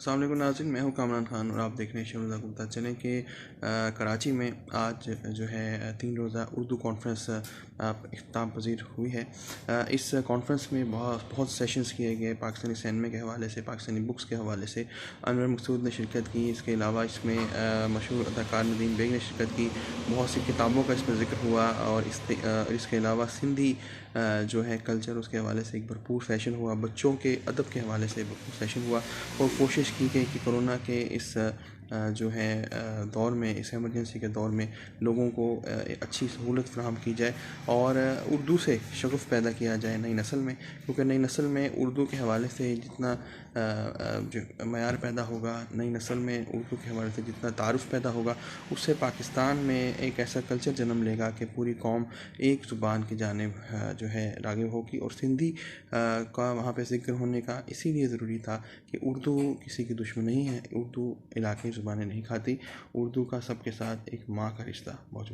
السلام علیکم ناظرین، میں ہوں کامران خان اور آپ دیکھ رہے ہیں شروع کو بتا چلیں کہ کراچی میں آج جو ہے 3 روزہ اردو کانفرنس اختتام پذیر ہوئی ہے۔ اس کانفرنس میں بہت سیشنز کیے گئے، پاکستانی سینما کے حوالے سے، پاکستانی بکس کے حوالے سے انور مقصود نے شرکت کی۔ اس کے علاوہ اس میں مشہور اداکار ندیم بیگ نے شرکت کی۔ بہت سی کتابوں کا اس میں ذکر ہوا اور اس کے علاوہ سندھی جو ہے کلچر، اس کے حوالے سے ایک بھرپور سیشن ہوا۔ بچوں کے ادب کے حوالے سے بھرپور سیشن ہوا اور کوشش کی گئی کہ کرونا کے اس جو ہے دور میں، اس ایمرجنسی کے دور میں لوگوں کو اچھی سہولت فراہم کی جائے اور اردو سے شغف پیدا کیا جائے نئی نسل میں، کیونکہ نئی نسل میں اردو کے حوالے سے جتنا جو معیار پیدا ہوگا، نئی نسل میں اردو کے حوالے سے جتنا تعارف پیدا ہوگا، اس سے پاکستان میں ایک ایسا کلچر جنم لے گا کہ پوری قوم ایک زبان کی جانب جو ہے راغب ہوگی۔ اور سندھی کا وہاں پہ ذکر ہونے کا اسی لیے ضروری تھا کہ اردو کسی کی دشمن نہیں ہے، اردو علاقائی زبانیں نہیں کھاتی، اردو کا سب کے ساتھ ایک ماں کا رشتہ موجود ہے۔